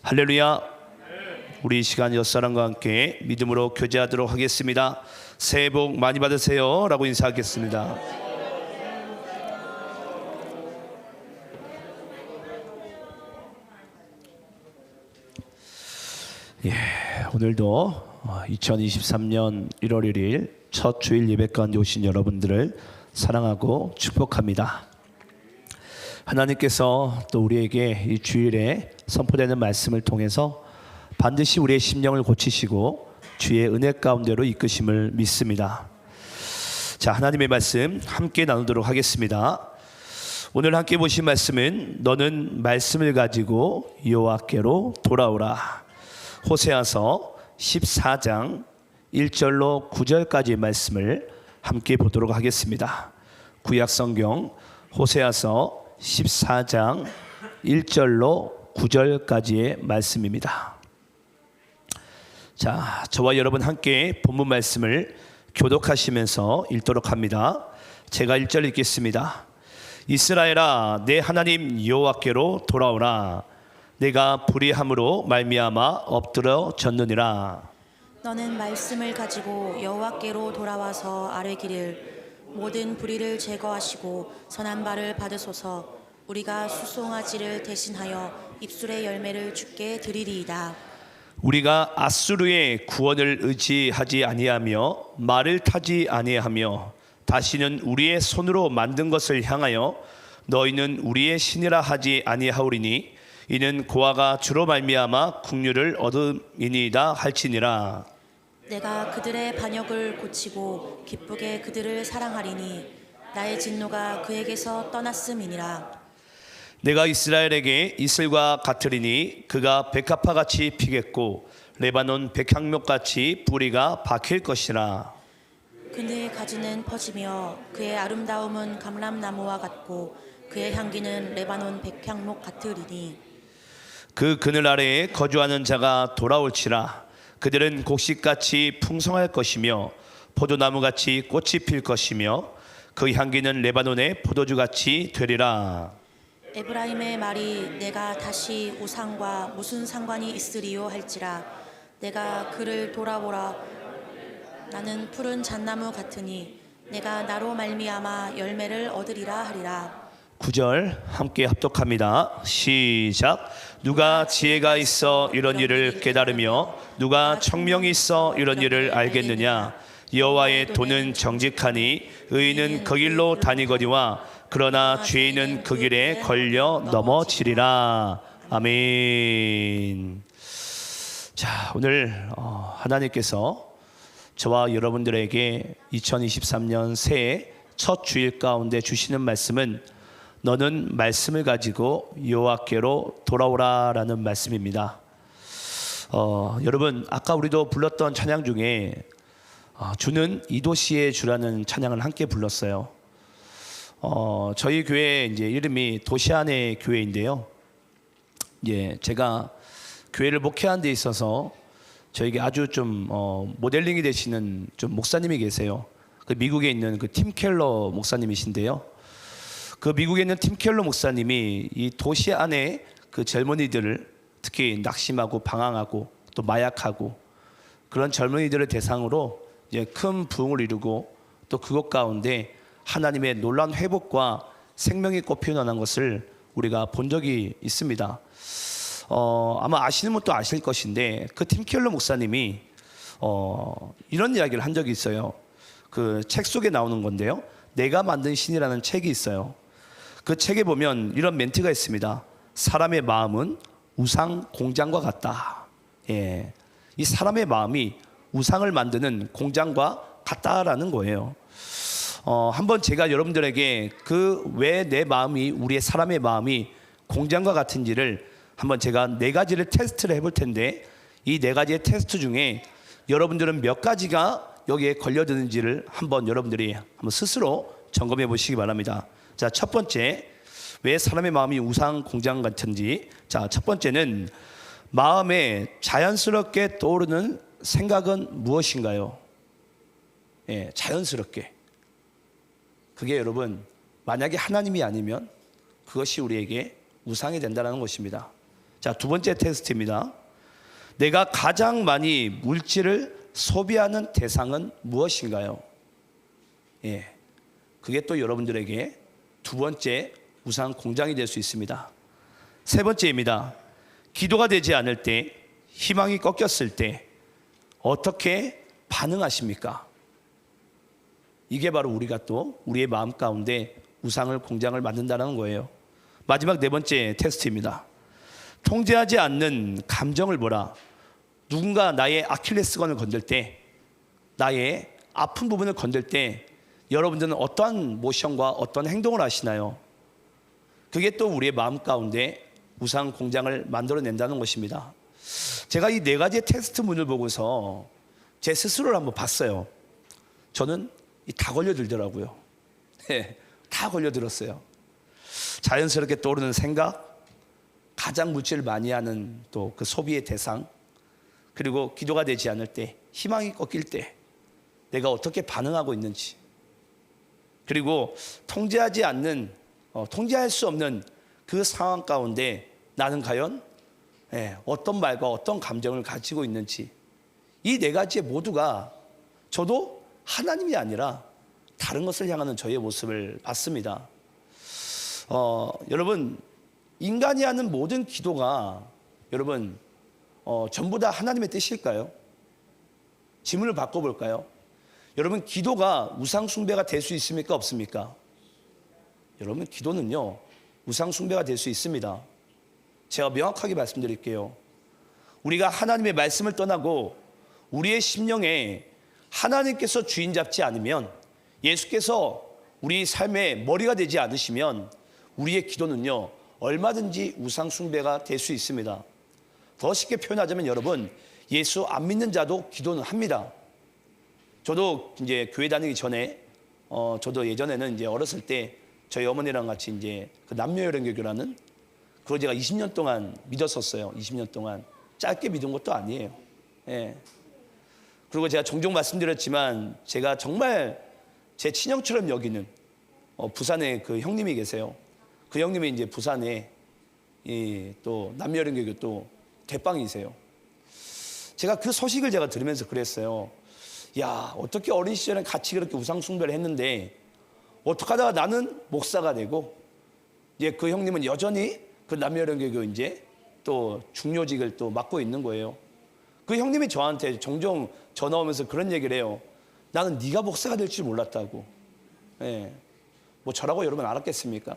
할렐루야. 우리 이 시간 옆사람과 함께 믿음으로 교제하도록 하겠습니다. 새해 복 많이 받으세요 라고 인사하겠습니다. 오늘도 2023년 1월 1일 첫 주일 예배 가운데 오신 여러분들을 사랑하고 축복합니다. 하나님께서 또 우리에게 이 주일에 선포되는 말씀을 통해서 반드시 우리의 심령을 고치시고 주의 은혜 가운데로 이끄심을 믿습니다. 자, 하나님의 말씀 함께 나누도록 하겠습니다. 오늘 함께 보신 말씀은 너는 말씀을 가지고 여호와께로 돌아오라. 호세아서 14장 1절로 9절까지의 말씀을 함께 보도록 하겠습니다. 구약성경 호세아서 14장 1절로 9절까지의 말씀입니다. 자, 저와 여러분 함께 본문 말씀을 교독하시면서 읽도록 합니다. 제가 1절 읽겠습니다. 이스라엘아, 내 하나님 여호와께로 돌아오라. 내가 불의함으로 말미암아 엎드려 졌느니라. 너는 말씀을 가지고 여호와께로 돌아와서 아뢰기를 모든 불의를 제거하시고 선한 바를 받으소서. 우리가 수송아지를 대신하여 입술의 열매를 주께 드리리이다. 우리가 아수르의 구원을 의지하지 아니하며 말을 타지 아니하며 다시는 우리의 손으로 만든 것을 향하여 너희는 우리의 신이라 하지 아니하오리니 이는 고아가 주로 말미암아 국류를 얻음이니이다 할지니라. 내가 그들의 반역을 고치고 기쁘게 그들을 사랑하리니 나의 진노가 그에게서 떠났음이니라. 내가 이스라엘에게 이슬과 같으리니 그가 백합화같이 피겠고 레바논 백향목같이 뿌리가 박힐 것이라. 그의 가지는 퍼지며 그의 아름다움은 감람나무와 같고 그의 향기는 레바논 백향목 같으리니 그 그늘 아래에 거주하는 자가 돌아올지라. 그들은 곡식같이 풍성할 것이며 포도나무같이 꽃이 필 것이며 그 향기는 레바논의 포도주같이 되리라. 에브라임의 말이 내가 다시 우상과 무슨 상관이 있으리요 할지라. 내가 그를 돌아보라. 나는 푸른 잣나무 같으니 내가 나로 말미암아 열매를 얻으리라 하리라. 9절 함께 합독합니다. 시작. 누가 지혜가 있어 이런 일을 깨달으며 누가 청명이 있어 이런 일을 알겠느냐. 여호와의 도는 정직하니 의인은 그 길로 다니거니와 그러나 죄인은 그 길에 걸려 넘어지리라. 아멘. 자, 오늘 하나님께서 저와 여러분들에게 2023년 새해 첫 주일 가운데 주시는 말씀은 너는 말씀을 가지고 여호와께로 돌아오라라는 말씀입니다. 여러분, 아까 우리도 불렀던 찬양 중에 주는 이 도시의 주라는 찬양을 함께 불렀어요. 저희 교회 이제 이름이 도시 안의 교회인데요. 제가 교회를 목회하는 데 있어서 저에게 아주 좀 모델링이 되시는 좀 목사님이 계세요. 그 미국에 있는 그 팀 켈러 목사님이신데요. 그 미국에 있는 팀 켈러 목사님이 이 도시 안에 그 젊은이들을 특히 낙심하고 방황하고 또 마약하고 그런 젊은이들을 대상으로 이제 큰 부흥을 이루고 또 그것 가운데 하나님의 놀라운 회복과 생명이 꽃피어나는 것을 우리가 본 적이 있습니다. 아마 아시는 분도 아실 것인데 그 팀 켈러 목사님이 이런 이야기를 한 적이 있어요. 그 책 속에 나오는 건데요. 내가 만든 신이라는 책이 있어요. 그 책에 보면 이런 멘트가 있습니다. 사람의 마음은 우상 공장과 같다. 이 사람의 마음이 우상을 만드는 공장과 같다라는 거예요. 한번 제가 여러분들에게 그 왜 내 마음이 우리의 사람의 마음이 공장과 같은지를 한번 제가 4가지를 테스트를 해볼 텐데 이 4가지의 테스트 중에 여러분들은 몇 가지가 여기에 걸려드는지를 한번 여러분들이 한번 스스로 점검해 보시기 바랍니다. 자, 첫 번째, 왜 사람의 마음이 우상 공장 같은지. 자, 첫 번째는 마음에 자연스럽게 떠오르는 생각은 무엇인가요? 자연스럽게. 그게 여러분 만약에 하나님이 아니면 그것이 우리에게 우상이 된다는 것입니다. 자, 두 번째 테스트입니다. 내가 가장 많이 물질을 소비하는 대상은 무엇인가요? 예, 그게 또 여러분들에게 두 번째 우상 공장이 될 수 있습니다. 세 번째입니다. 기도가 되지 않을 때, 희망이 꺾였을 때 어떻게 반응하십니까? 이게 바로 우리가 또 우리의 마음 가운데 우상을 공장을 만든다는 거예요. 마지막 네 번째 테스트입니다. 통제하지 않는 감정을 보라. 누군가 나의 아킬레스건을 건들 때, 나의 아픈 부분을 건들 때 여러분들은 어떠한 모션과 어떤 행동을 하시나요? 그게 또 우리의 마음 가운데 우상 공장을 만들어낸다는 것입니다. 제가 이 네 가지의 테스트문을 보고서 제 스스로를 한번 봤어요. 저는 다 걸려들더라고요. 다 걸려들었어요. 자연스럽게 떠오르는 생각, 가장 물질을 많이 하는 또 그 소비의 대상, 그리고 기도가 되지 않을 때, 희망이 꺾일 때 내가 어떻게 반응하고 있는지, 그리고 통제하지 않는, 통제할 수 없는 그 상황 가운데 나는 과연 어떤 말과 어떤 감정을 가지고 있는지, 이 네 가지 모두가 저도 하나님이 아니라 다른 것을 향하는 저의 모습을 봤습니다. 여러분, 인간이 하는 모든 기도가 여러분 전부 다 하나님의 뜻일까요? 질문을 바꿔볼까요? 여러분, 기도가 우상 숭배가 될 수 있습니까? 없습니까? 여러분, 기도는요 우상 숭배가 될 수 있습니다. 제가 명확하게 말씀드릴게요. 우리가 하나님의 말씀을 떠나고 우리의 심령에 하나님께서 주인 잡지 않으면, 예수께서 우리 삶의 머리가 되지 않으시면 우리의 기도는요 얼마든지 우상 숭배가 될 수 있습니다. 더 쉽게 표현하자면 여러분, 예수 안 믿는 자도 기도는 합니다. 저도 이제 교회 다니기 전에 저도 예전에는 이제 어렸을 때 저희 어머니랑 같이 이제 그 남녀여령교교라는 그걸 제가 20년 동안 믿었었어요. 20년 동안. 짧게 믿은 것도 아니에요. 예. 그리고 제가 종종 말씀드렸지만 제가 정말 제 친형처럼 여기는 부산에 그 형님이 계세요. 그 형님이 이제 부산에 또 남녀여령교교 또 대빵이세요. 제가 그 소식을 제가 들으면서 그랬어요. 야, 어떻게 어린 시절에 같이 그렇게 우상 숭배를 했는데 어떻게 하다가 나는 목사가 되고, 이제 그 형님은 여전히 그 남녀여령교교 이제 또 중요직을 또 맡고 있는 거예요. 그 형님이 저한테 종종 전화 오면서 그런 얘기를 해요. 나는 네가 목사가 될 줄 몰랐다고. 예. 뭐 저라고 여러분 알았겠습니까?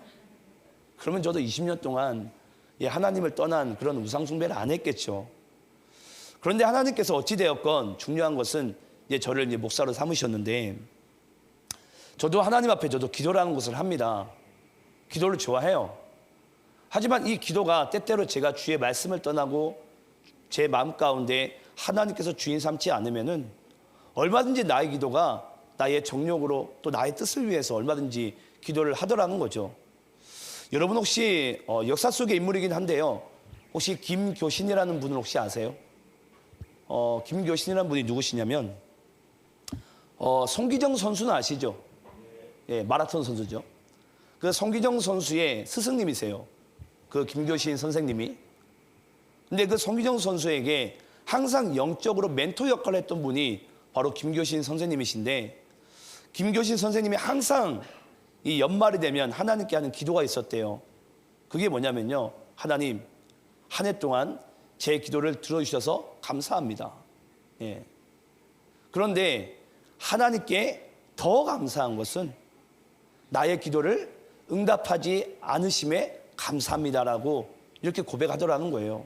그러면 저도 20년 동안 하나님을 떠난 그런 우상 숭배를 안 했겠죠. 그런데 하나님께서 어찌되었건 중요한 것은 이제 저를 이제 목사로 삼으셨는데, 저도 하나님 앞에 저도 기도라는 것을 합니다. 기도를 좋아해요. 하지만 이 기도가 때때로 제가 주의 말씀을 떠나고 제 마음 가운데 하나님께서 주인 삼지 않으면은 얼마든지 나의 기도가 나의 정욕으로 또 나의 뜻을 위해서 얼마든지 기도를 하더라는 거죠. 여러분 혹시 역사 속의 인물이긴 한데요, 혹시 김교신이라는 분을 혹시 아세요? 김교신이라는 분이 누구시냐면 송기정 선수는 아시죠? 예, 마라톤 선수죠. 그 송기정 선수의 스승님이세요. 그 김교신 선생님이. 근데 그 송기정 선수에게 항상 영적으로 멘토 역할을 했던 분이 바로 김교신 선생님이신데, 김교신 선생님이 항상 이 연말이 되면 하나님께 하는 기도가 있었대요. 그게 뭐냐면요, 하나님, 한 해 동안 제 기도를 들어주셔서 감사합니다. 예. 그런데 하나님께 더 감사한 것은 나의 기도를 응답하지 않으심에 감사합니다라고 이렇게 고백하더라는 거예요.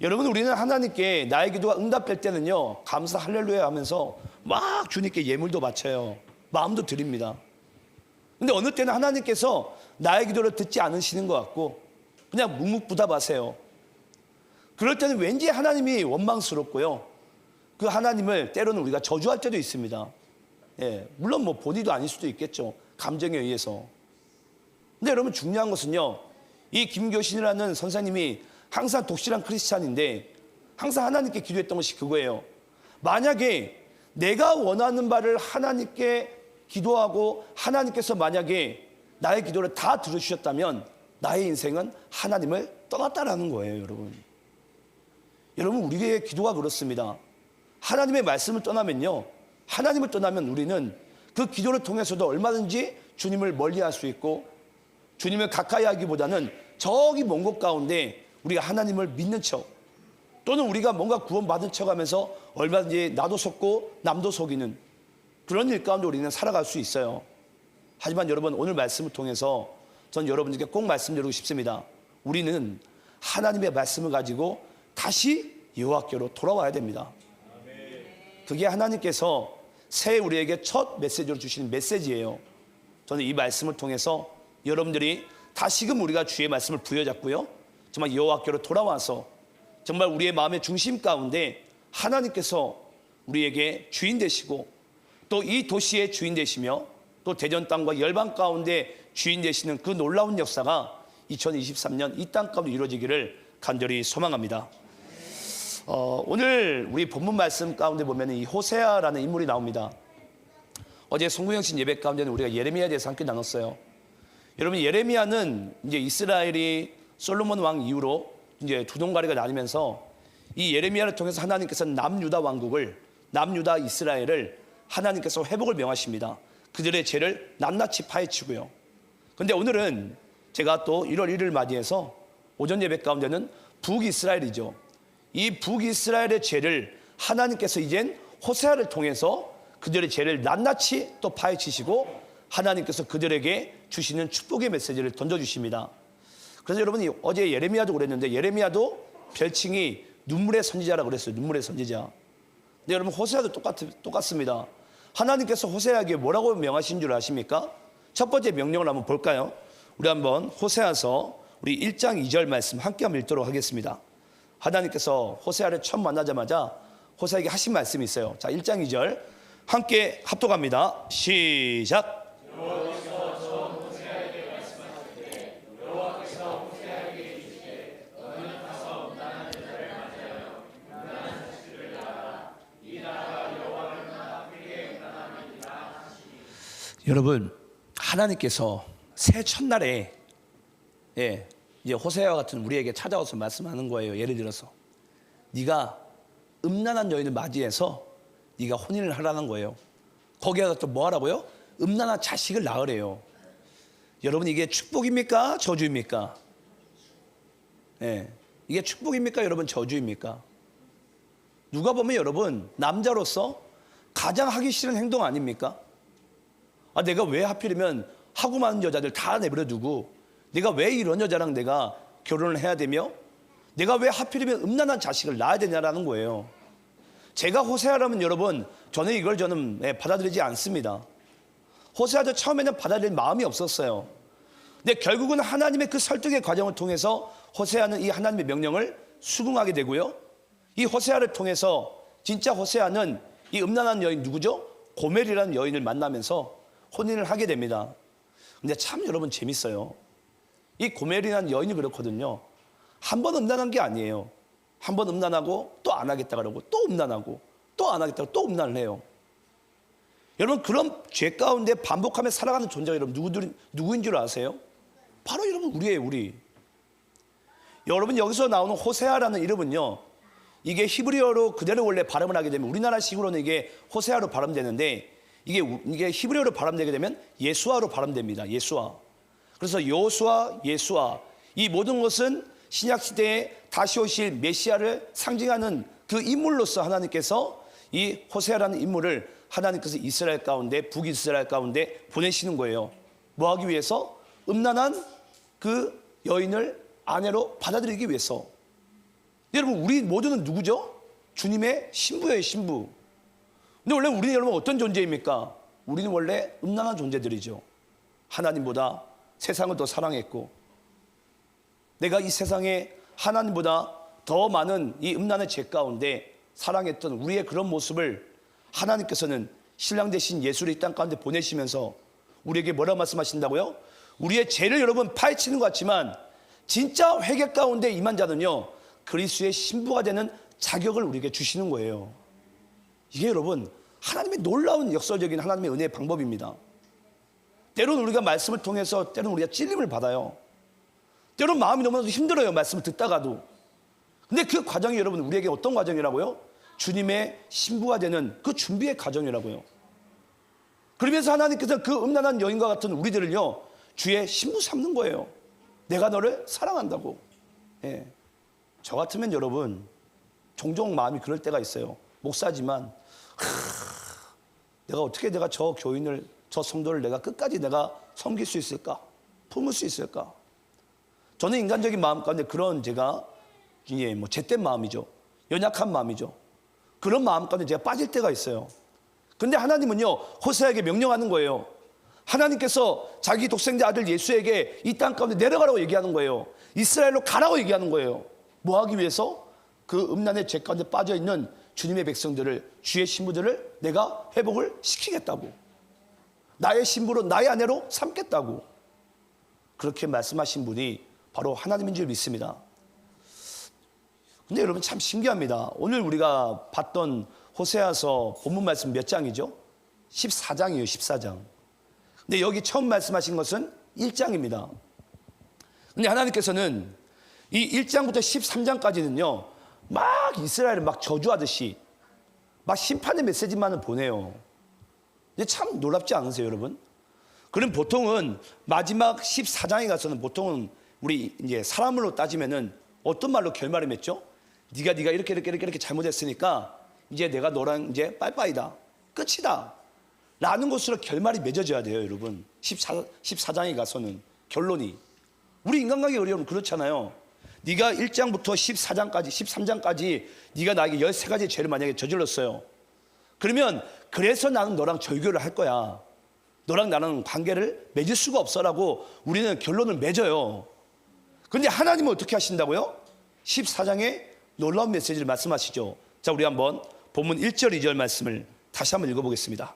여러분, 우리는 하나님께 나의 기도가 응답될 때는요 감사 할렐루야 하면서 막 주님께 예물도 바쳐요. 마음도 드립니다. 근데 어느 때는 하나님께서 나의 기도를 듣지 않으시는 것 같고 그냥 묵묵부답하세요. 그럴 때는 왠지 하나님이 원망스럽고요, 그 하나님을 때로는 우리가 저주할 때도 있습니다. 예, 물론 뭐 본의도 아닐 수도 있겠죠, 감정에 의해서. 근데 여러분, 중요한 것은요, 이 김교신이라는 선생님이 항상 독실한 크리스찬인데 항상 하나님께 기도했던 것이 그거예요. 만약에 내가 원하는 바를 하나님께 기도하고 하나님께서 만약에 나의 기도를 다 들어주셨다면 나의 인생은 하나님을 떠났다라는 거예요, 여러분. 여러분, 우리의 기도가 그렇습니다. 하나님의 말씀을 떠나면요, 하나님을 떠나면 우리는 그 기도를 통해서도 얼마든지 주님을 멀리할 수 있고, 주님을 가까이 하기보다는 저기 먼 곳 가운데 우리가 하나님을 믿는 척, 또는 우리가 뭔가 구원받은 척하면서 얼마든지 나도 속고 남도 속이는 그런 일 가운데 우리는 살아갈 수 있어요. 하지만 여러분, 오늘 말씀을 통해서 전 여러분들께 꼭 말씀드리고 싶습니다. 우리는 하나님의 말씀을 가지고 다시 여호와께로 돌아와야 됩니다. 그게 하나님께서 새해 우리에게 첫 메시지로 주시는 메시지예요. 저는 이 말씀을 통해서 여러분들이 다시금 우리가 주의 말씀을 부여잡고요, 정말 여호와께로 돌아와서 정말 우리의 마음의 중심 가운데 하나님께서 우리에게 주인 되시고, 또 이 도시의 주인 되시며, 또 대전 땅과 열방 가운데 주인 되시는 그 놀라운 역사가 2023년 이 땅 가운데 이루어지기를 간절히 소망합니다. 오늘 우리 본문 말씀 가운데 보면 이 호세아라는 인물이 나옵니다. 어제 송구영신 예배 가운데는 우리가 예레미야에 대해서 함께 나눴어요. 여러분, 예레미야는 이제 이스라엘이 솔로몬 왕 이후로 이제 두 동가리가 나뉘면서 이 예레미야를 통해서 하나님께서 남유다 왕국을, 남유다 이스라엘을 하나님께서 회복을 명하십니다. 그들의 죄를 낱낱이 파헤치고요. 그런데 오늘은 제가 또 1월 1일 맞이해서 오전 예배 가운데는 북이스라엘이죠. 이 북이스라엘의 죄를 하나님께서 이젠 호세아를 통해서 그들의 죄를 낱낱이 또 파헤치시고 하나님께서 그들에게 주시는 축복의 메시지를 던져주십니다. 그래서 여러분이 어제 예레미야도 그랬는데, 예레미야도 별칭이 눈물의 선지자라고 그랬어요. 눈물의 선지자. 근데 여러분, 호세아도 똑같습니다. 하나님께서 호세아에게 뭐라고 명하신 줄 아십니까? 첫 번째 명령을 한번 볼까요? 우리 한번 호세아서 우리 1장 2절 말씀 함께 한번 읽도록 하겠습니다. 하나님께서 호세아를 처음 만나자마자 호세아에게 하신 말씀이 있어요. 자, 1장 2절 함께 합독합니다. 시작. 여러분, 하나님께서 새해 첫날에 이제 호세아와 같은 우리에게 찾아와서 말씀하는 거예요. 예를 들어서 네가 음란한 여인을 맞이해서 네가 혼인을 하라는 거예요. 거기에다 또 뭐 하라고요? 음란한 자식을 낳으래요. 여러분, 이게 축복입니까? 저주입니까? 이게 축복입니까? 여러분, 저주입니까? 누가 보면 여러분, 남자로서 가장 하기 싫은 행동 아닙니까? 내가 왜 하필이면 하고 많은 여자들 다 내버려 두고 내가 왜 이런 여자랑 내가 결혼을 해야 되며 내가 왜 하필이면 음란한 자식을 낳아야 되냐라는 거예요. 제가 호세아라면 여러분, 저는 받아들이지 않습니다. 호세아도 처음에는 받아들일 마음이 없었어요. 근데 결국은 하나님의 그 설득의 과정을 통해서 호세아는 이 하나님의 명령을 수긍하게 되고요, 이 호세아를 통해서 진짜 호세아는 이 음란한 여인 누구죠? 고멜이라는 여인을 만나면서 혼인을 하게 됩니다. 근데 참 여러분 재밌어요. 이 고멜이라는 여인이 그렇거든요. 한 번 음란한 게 아니에요. 한 번 음란하고 또 안 하겠다 그러고 또 음란하고 또 안 하겠다고 또 음란을 해요. 여러분, 그런 죄 가운데 반복하며 살아가는 존재가 여러분 누구인 줄 아세요? 바로 여러분 우리예요, 우리. 여러분, 여기서 나오는 호세아라는 이름은요, 이게 히브리어로 그대로 원래 발음을 하게 되면 우리나라식으로는 이게 호세아로 발음되는데, 이게 히브리어로 발음되게 되면 예수아로 발음됩니다. 예수아. 그래서 여호수아, 예수아, 이 모든 것은 신약시대에 다시 오실 메시아를 상징하는 그 인물로서 하나님께서 이 호세아라는 인물을 하나님께서 이스라엘 가운데, 북이스라엘 가운데 보내시는 거예요. 뭐 하기 위해서? 음란한 그 여인을 아내로 받아들이기 위해서. 여러분, 우리 모두는 누구죠? 주님의 신부예요, 신부. 근데 원래 우리는 여러분 어떤 존재입니까? 우리는 원래 음란한 존재들이죠. 하나님보다 세상을 더 사랑했고, 내가 이 세상에 하나님보다 더 많은 이 음란의 죄 가운데 사랑했던 우리의 그런 모습을 하나님께서는 신랑 되신 예수를 이 땅 가운데 보내시면서 우리에게 뭐라고 말씀하신다고요? 우리의 죄를 여러분 파헤치는 것 같지만 진짜 회개 가운데 임한 자는요, 그리스도의 신부가 되는 자격을 우리에게 주시는 거예요. 이게 여러분 하나님의 놀라운 역설적인 하나님의 은혜의 방법입니다. 때로는 우리가 말씀을 통해서 때로는 우리가 찔림을 받아요. 때론 마음이 너무나도 힘들어요. 말씀을 듣다가도. 근데 그 과정이 여러분 우리에게 어떤 과정이라고요? 주님의 신부가 되는 그 준비의 과정이라고요. 그러면서 하나님께서 그 음란한 여인과 같은 우리들을요, 주의 신부 삼는 거예요. 내가 너를 사랑한다고. 예. 저 같으면 여러분 종종 마음이 그럴 때가 있어요. 목사지만 내가 저 교인을, 저 성도를 내가 끝까지 내가 섬길 수 있을까? 품을 수 있을까? 저는 인간적인 마음 가운데 그런 제가 잿된 마음이죠. 연약한 마음이죠. 그런 마음 가운데 제가 빠질 때가 있어요. 근데 하나님은요, 호세아에게 명령하는 거예요. 하나님께서 자기 독생자 아들 예수에게 이 땅 가운데 내려가라고 얘기하는 거예요. 이스라엘로 가라고 얘기하는 거예요. 뭐 하기 위해서? 그 음란의 죄 가운데 빠져있는 주님의 백성들을, 주의 신부들을 내가 회복을 시키겠다고. 나의 신부로, 나의 아내로 삼겠다고. 그렇게 말씀하신 분이 바로 하나님인 줄 믿습니다. 근데 여러분 참 신기합니다. 오늘 우리가 봤던 호세아서 본문 말씀 몇 장이죠? 14장이에요. 14장. 근데 여기 처음 말씀하신 것은 1장입니다. 근데 하나님께서는 이 1장부터 13장까지는요, 막 이스라엘을 막 저주하듯이 막 심판의 메시지만을 보내요. 근데 참 놀랍지 않으세요, 여러분? 그럼 보통은 마지막 14장에 가서는 보통은 우리 이제 사람으로 따지면은 어떤 말로 결말을 맺죠? 네가 이렇게 잘못했으니까 이제 내가 너랑 이제 빠이빠이다, 끝이다 라는 것으로 결말이 맺어져야 돼요, 여러분. 14장에 가서는 결론이. 우리 인간관계 여러분 그렇잖아요. 네가 1장부터 14장까지 13장까지 네가 나에게 13가지 죄를 만약에 저질렀어요. 그러면 그래서 나는 너랑 절교를 할 거야. 너랑 나는 관계를 맺을 수가 없어라고 우리는 결론을 맺어요. 그런데 하나님은 어떻게 하신다고요? 14장에 놀라운 메시지를 말씀하시죠. 자, 우리 한번 본문 1절 2절 말씀을 다시 한번 읽어보겠습니다.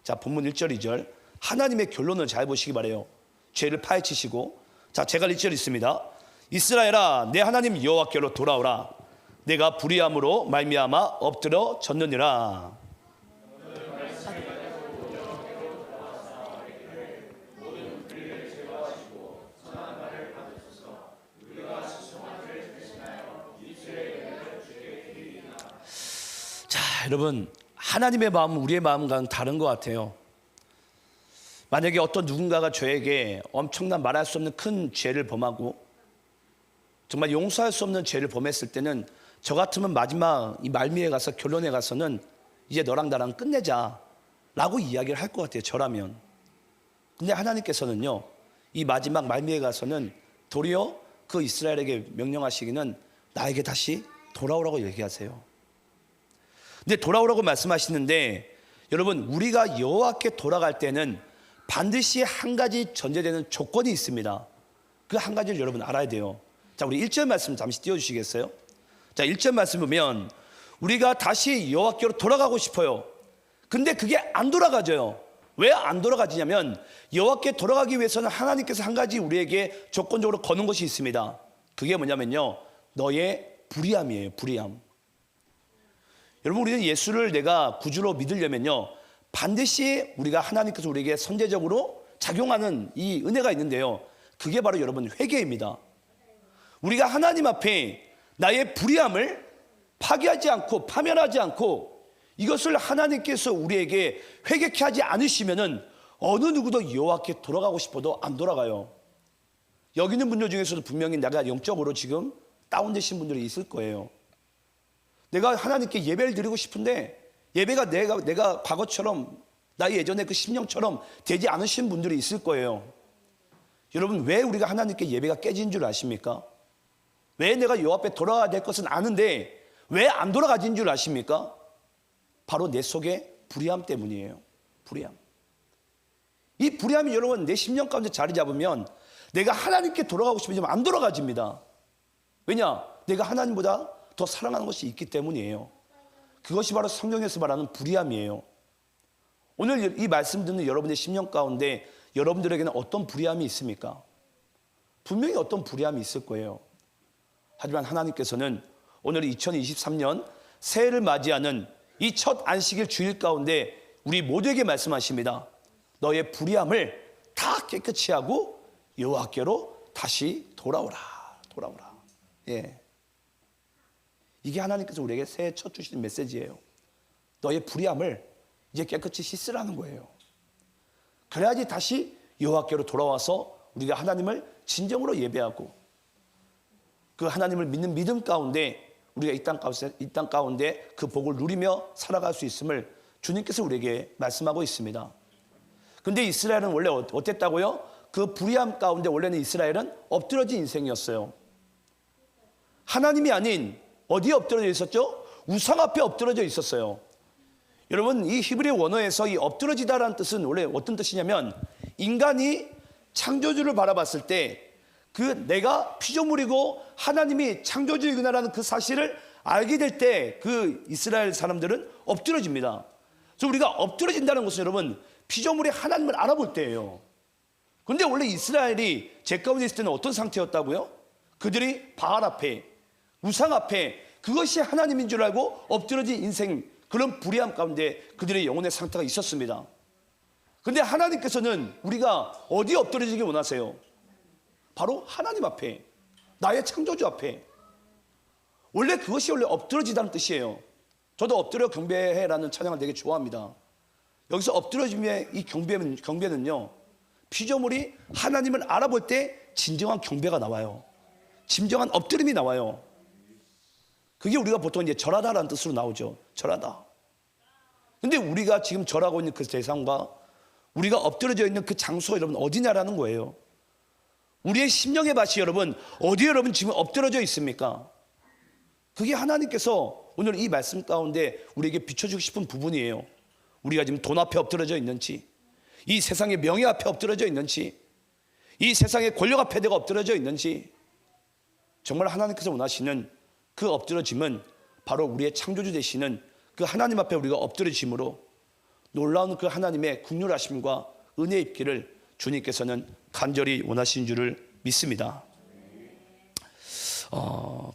자, 본문 1절 2절 하나님의 결론을 잘 보시기 바라요. 죄를 파헤치시고. 자, 제가 1절 있습니다. 이스라엘아, 내 하나님 여호와께로 돌아오라. 내가 불의함으로 말미암아 엎드려 졌느니라. 자, 여러분, 하나님의 마음은 우리의 마음과는 다른 것 같아요. 만약에 어떤 누군가가 저에게 엄청난 말할 수 없는 큰 죄를 범하고 정말 용서할 수 없는 죄를 범했을 때는 저 같으면 마지막 이 말미에 가서 결론에 가서는 이제 너랑 나랑 끝내자 라고 이야기를 할 것 같아요, 저라면. 근데 하나님께서는요, 이 마지막 말미에 가서는 도리어 그 이스라엘에게 명령하시기는 나에게 다시 돌아오라고 얘기하세요. 근데 돌아오라고 말씀하시는데 여러분, 우리가 여호와께 돌아갈 때는 반드시 한 가지 전제되는 조건이 있습니다. 그 한 가지를 여러분 알아야 돼요. 자, 우리 1절 말씀 잠시 띄워주시겠어요? 자, 1절 말씀 보면 우리가 다시 여호와께로 돌아가고 싶어요. 근데 그게 안 돌아가져요. 왜 안 돌아가지냐면 여호와께 돌아가기 위해서는 하나님께서 한 가지 우리에게 조건적으로 거는 것이 있습니다. 그게 뭐냐면요, 너의 불의함이에요. 불의함. 여러분, 우리는 예수를 내가 구주로 믿으려면요, 반드시 우리가 하나님께서 우리에게 선제적으로 작용하는 이 은혜가 있는데요, 그게 바로 여러분 회개입니다. 우리가 하나님 앞에 나의 불의함을 파괴하지 않고 파멸하지 않고 이것을 하나님께서 우리에게 회개케 하지 않으시면은 어느 누구도 여호와께 돌아가고 싶어도 안 돌아가요. 여기 있는 분들 중에서도 분명히 내가 영적으로 지금 다운되신 분들이 있을 거예요. 내가 하나님께 예배를 드리고 싶은데 예배가 내가 과거처럼 나의 예전에 그 심령처럼 되지 않으신 분들이 있을 거예요. 여러분, 왜 우리가 하나님께 예배가 깨진 줄 아십니까? 왜 내가 여호와 앞에 돌아가야 될 것은 아는데 왜 안 돌아가진 줄 아십니까? 바로 내 속에 불의함 때문이에요. 불의함. 이 불의함이 여러분 내 심령 가운데 자리 잡으면 내가 하나님께 돌아가고 싶으면 안 돌아가집니다. 왜냐? 내가 하나님보다 더 사랑하는 것이 있기 때문이에요. 그것이 바로 성경에서 말하는 불의함이에요. 오늘 이 말씀 듣는 여러분의 심령 가운데 여러분들에게는 어떤 불의함이 있습니까? 분명히 어떤 불의함이 있을 거예요. 하지만 하나님께서는 오늘 2023년 새해를 맞이하는 이 첫 안식일 주일 가운데 우리 모두에게 말씀하십니다. 너의 불의함을 다 깨끗이 하고 여호와께로 다시 돌아오라. 돌아오라, 돌아오라. 예. 이게 하나님께서 우리에게 새해 첫 주시는 메시지예요. 너의 불의함을 이제 깨끗이 씻으라는 거예요. 그래야지 다시 여호와께로 돌아와서 우리가 하나님을 진정으로 예배하고 그 하나님을 믿는 믿음 가운데 우리가 이 땅 가운데 그 복을 누리며 살아갈 수 있음을 주님께서 우리에게 말씀하고 있습니다. 근데 이스라엘은 원래 어땠다고요? 그 불의함 가운데 원래는 이스라엘은 엎드러진 인생이었어요. 하나님이 아닌 어디에 엎드러져 있었죠? 우상 앞에 엎드러져 있었어요. 여러분, 이 히브리 원어에서 이 엎드러지다라는 뜻은 원래 어떤 뜻이냐면 인간이 창조주를 바라봤을 때 그 내가 피조물이고 하나님이 창조주이구나라는 그 사실을 알게 될 때 그 이스라엘 사람들은 엎드러집니다. 그래서 우리가 엎드러진다는 것은 여러분 피조물이 하나님을 알아볼 때예요. 그런데 원래 이스라엘이 제 가운데 있을 때는 어떤 상태였다고요? 그들이 바알 앞에 우상 앞에 그것이 하나님인 줄 알고 엎드러진 인생, 그런 불의함 가운데 그들의 영혼의 상태가 있었습니다. 그런데 하나님께서는 우리가 어디에 엎드러지기 원하세요? 바로 하나님 앞에, 나의 창조주 앞에. 원래 그것이 원래 엎드러지다는 뜻이에요. 저도 엎드려 경배해라는 찬양을 되게 좋아합니다. 여기서 엎드려짐의 이 경배는요, 피조물이 하나님을 알아볼 때 진정한 경배가 나와요. 진정한 엎드림이 나와요. 그게 우리가 보통 이제 절하다라는 뜻으로 나오죠. 절하다. 근데 우리가 지금 절하고 있는 그 대상과 우리가 엎드려져 있는 그 장소가 여러분 어디냐라는 거예요. 우리의 심령의 밭이 여러분 어디에 여러분 지금 엎드려져 있습니까? 그게 하나님께서 오늘 이 말씀 가운데 우리에게 비춰주고 싶은 부분이에요. 우리가 지금 돈 앞에 엎드려져 있는지, 이 세상의 명예 앞에 엎드려져 있는지, 이 세상의 권력 앞에 내가 엎드려져 있는지, 정말 하나님께서 원하시는 그 엎드러짐은 바로 우리의 창조주 되시는 그 하나님 앞에 우리가 엎드려짐으로 놀라운 그 하나님의 긍휼하심과 은혜 입기를 주님께서는 간절히 원하시는 줄을 믿습니다.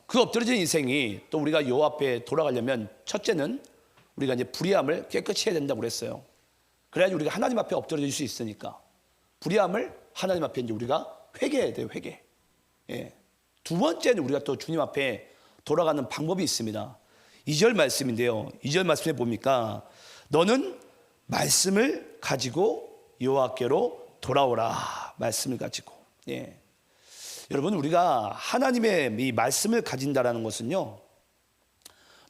그 엎드려진 인생이 또 우리가 여호와 앞에 돌아가려면 첫째는 우리가 이제 불의함을 깨끗이 해야 된다고 그랬어요. 그래야지 우리가 하나님 앞에 엎드려질 수 있으니까 불의함을 하나님 앞에 이제 우리가 회개해야 돼요. 회개. 예. 두 번째는 우리가 또 주님 앞에 돌아가는 방법이 있습니다. 2절 말씀인데요. 2절 말씀에 봅니까? 너는 말씀을 가지고 여호와께로 돌아오라. 말씀을 가지고. 예. 여러분, 우리가 하나님의 이 말씀을 가진다라는 것은요,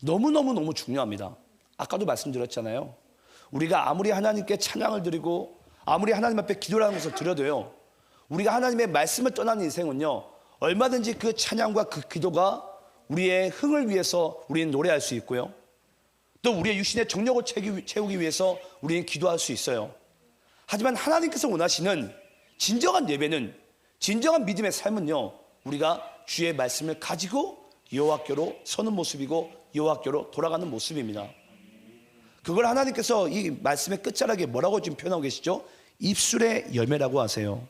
너무너무 중요합니다. 아까도 말씀드렸잖아요. 우리가 아무리 하나님께 찬양을 드리고 아무리 하나님 앞에 기도를 하는 것을 드려도요, 우리가 하나님의 말씀을 떠난 인생은요, 얼마든지 그 찬양과 그 기도가 우리의 흥을 위해서 우리는 노래할 수 있고요, 또 우리의 육신의 정력을 채우기 위해서 우리는 기도할 수 있어요. 하지만 하나님께서 원하시는 진정한 예배는, 진정한 믿음의 삶은요, 우리가 주의 말씀을 가지고 여호와께로 서는 모습이고 여호와께로 돌아가는 모습입니다. 그걸 하나님께서 이 말씀의 끝자락에 뭐라고 지금 표현하고 계시죠? 입술의 열매라고 하세요.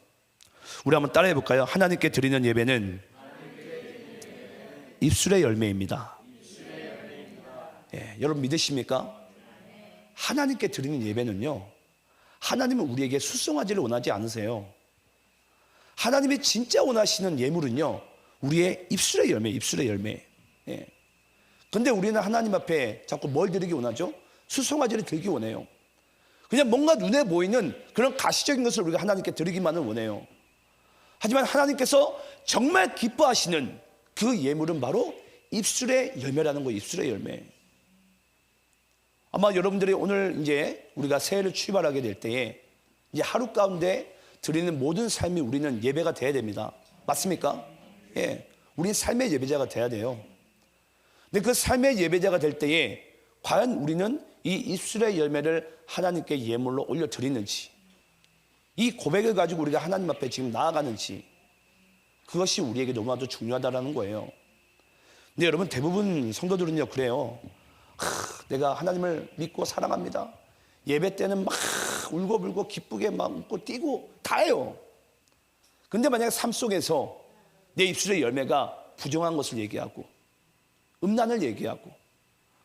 우리 한번 따라해 볼까요? 하나님께 드리는 예배는 입술의 열매입니다. 예, 여러분 믿으십니까? 하나님께 드리는 예배는요, 하나님은 우리에게 수송아지를 원하지 않으세요. 하나님이 진짜 원하시는 예물은요, 우리의 입술의 열매, 입술의 열매. 예. 근데 우리는 하나님 앞에 자꾸 뭘 드리기 원하죠? 수송아지를 드리기 원해요. 그냥 뭔가 눈에 보이는 그런 가시적인 것을 우리가 하나님께 드리기만을 원해요. 하지만 하나님께서 정말 기뻐하시는 그 예물은 바로 입술의 열매라는 거예요. 입술의 열매. 아마 여러분들이 오늘 이제 우리가 새해를 출발하게 될 때에 이제 하루 가운데 드리는 모든 삶이 우리는 예배가 돼야 됩니다. 맞습니까? 예. 우리 삶의 예배자가 돼야 돼요. 근데 그 삶의 예배자가 될 때에 과연 우리는 이 입술의 열매를 하나님께 예물로 올려드리는지, 이 고백을 가지고 우리가 하나님 앞에 지금 나아가는지, 그것이 우리에게 너무나도 중요하다는 거예요. 근데 여러분, 대부분 성도들은요 그래요. 내가 하나님을 믿고 사랑합니다. 예배 때는 막 울고불고 기쁘게 막 웃고 뛰고 다 해요. 근데 만약에 삶 속에서 내 입술의 열매가 부정한 것을 얘기하고 음란을 얘기하고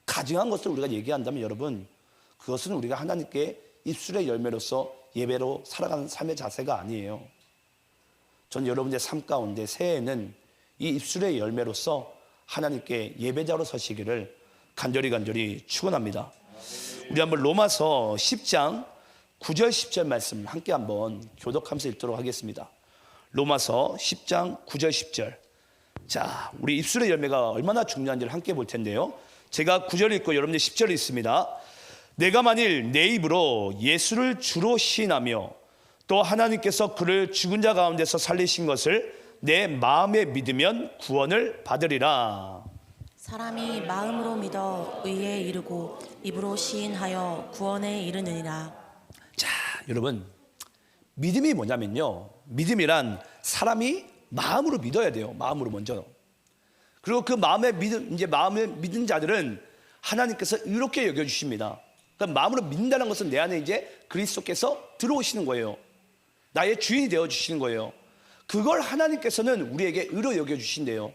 가증한 것을 우리가 얘기한다면 여러분, 그것은 우리가 하나님께 입술의 열매로서 예배로 살아가는 삶의 자세가 아니에요. 전 여러분의 삶 가운데 새해에는 이 입술의 열매로서 하나님께 예배자로 서시기를 간절히 축원합니다. 우리 한번 로마서 10장 9절 10절 말씀 함께 한번 교독하면서 읽도록 하겠습니다. 로마서 10장 9절 10절. 자, 우리 입술의 열매가 얼마나 중요한지를 함께 볼 텐데요. 제가 9절 읽고 여러분들 10절 읽습니다. 내가 만일 내 입으로 예수를 주로 시인하며 또 하나님께서 그를 죽은 자 가운데서 살리신 것을 내 마음에 믿으면 구원을 받으리라. 사람이 마음으로 믿어 의에 이르고 입으로 시인하여 구원에 이르느니라. 자, 여러분, 믿음이 뭐냐면요, 믿음이란 사람이 마음으로 믿어야 돼요. 마음으로 먼저. 그리고 그 마음에 믿은 자들은 하나님께서 이렇게 여겨주십니다. 그러니까 마음으로 믿는다는 것은 내 안에 이제 그리스도께서 들어오시는 거예요. 나의 주인이 되어주시는 거예요. 그걸 하나님께서는 우리에게 의로 여겨주신대요.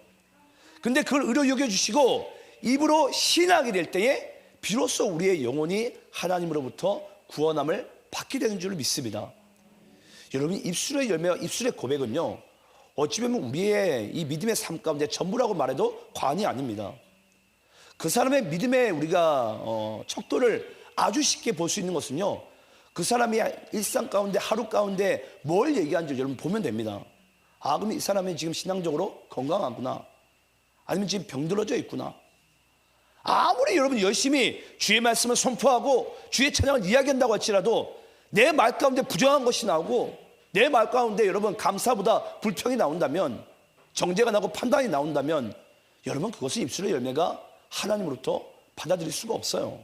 근데 그걸 의로 여겨주시고 입으로 시인하게 될 때에 비로소 우리의 영혼이 하나님으로부터 구원함을 받게 되는 줄 믿습니다. 여러분, 입술의 열매와 입술의 고백은요, 어찌 보면 우리의 이 믿음의 삶 가운데 전부라고 말해도 과언이 아닙니다. 그 사람의 믿음의 우리가 척도를 아주 쉽게 볼 수 있는 것은요, 그 사람이 일상 가운데 하루 가운데 뭘 얘기하는지 여러분 보면 됩니다. 아, 그럼 이 사람이 지금 신앙적으로 건강하구나, 아니면 지금 병들어져 있구나. 아무리 여러분 열심히 주의 말씀을 선포하고 주의 찬양을 이야기한다고 할지라도 내 말 가운데 부정한 것이 나오고 내 말 가운데 여러분 감사보다 불평이 나온다면, 정죄가 나고 판단이 나온다면, 여러분 그것은 입술의 열매가 하나님으로부터 받아들일 수가 없어요.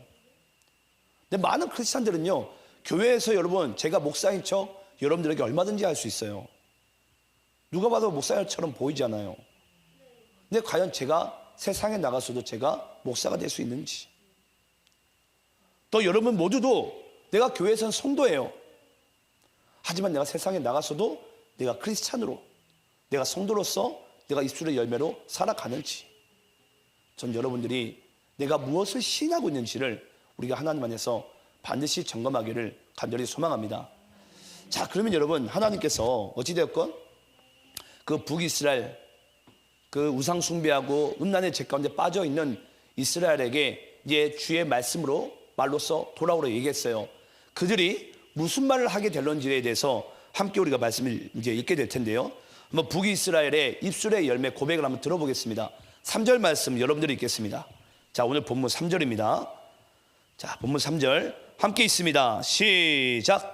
근데 많은 크리스찬들은요, 교회에서 여러분 제가 목사인 척 여러분들에게 얼마든지 할 수 있어요. 누가 봐도 목사처럼 보이잖아요. 근데 과연 제가 세상에 나가서도 제가 목사가 될 수 있는지, 또 여러분 모두도 내가 교회에서는 성도예요. 하지만 내가 세상에 나가서도 내가 크리스찬으로, 내가 성도로서 내가 입술의 열매로 살아가는지, 전 여러분들이 내가 무엇을 시인하고 있는지를 우리가 하나님 안에서 반드시 점검하기를 간절히 소망합니다. 자, 그러면 여러분, 하나님께서 어찌되었건 그 북이스라엘, 그 우상 숭배하고 음란의 죄 가운데 빠져 있는 이스라엘에게 이제 주의 말로써 돌아오라 얘기했어요. 그들이 무슨 말을 하게 될런지에 대해서 함께 우리가 말씀을 이제 읽게 될 텐데요. 한번 북이스라엘의 입술의 열매 고백을 한번 들어보겠습니다. 3절 말씀 여러분들이 읽겠습니다. 자, 오늘 본문 3절입니다. 자, 본문 3절 함께 있습니다. 시작.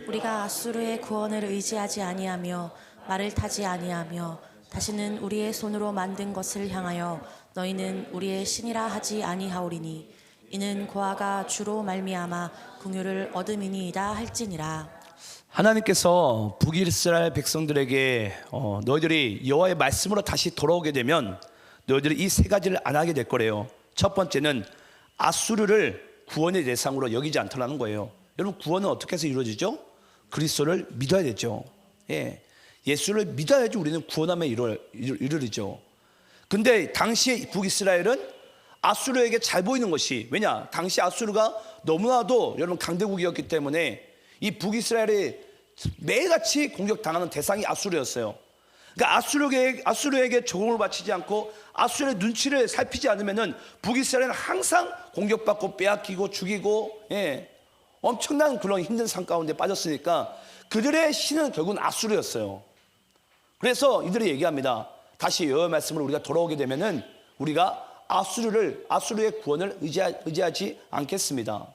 우리가 아수르의 구원을 의지하지 아니하며 말을 타지 아니하며 다시는 우리의 손으로 만든 것을 향하여 너희는 우리의 신이라 하지 아니하오리니 이는 고아가 주로 말미암아 긍휼을 얻음이니이다 할지니라. 하나님께서 북이스라엘 백성들에게 너희들이 여호와의 말씀으로 다시 돌아오게 되면 너희들이 이 세 가지를 안 하게 될 거래요. 첫 번째는 아수르를 구원의 대상으로 여기지 않더라는 거예요. 여러분, 구원은 어떻게 해서 이루어지죠? 그리스도를 믿어야 되죠. 예수를 믿어야지 우리는 구원함에 이르리죠. 근데 당시의 북이스라엘은 아수르에게 잘 보이는 것이, 왜냐? 당시 아수르가 너무나도 여러분 강대국이었기 때문에 이 북이스라엘이 매일같이 공격당하는 대상이 아수르였어요. 그러니까 아수르에게 조공을 바치지 않고 아수르의 눈치를 살피지 않으면은 북이스라엘은 항상 공격받고 빼앗기고 죽이고, 엄청난 그런 힘든 삶 가운데 빠졌으니까 그들의 신은 결국은 아수르였어요. 그래서 이들이 얘기합니다. 다시 여호와의 말씀으로 우리가 돌아오게 되면은 우리가 아수르의 구원을 의지하지 않겠습니다.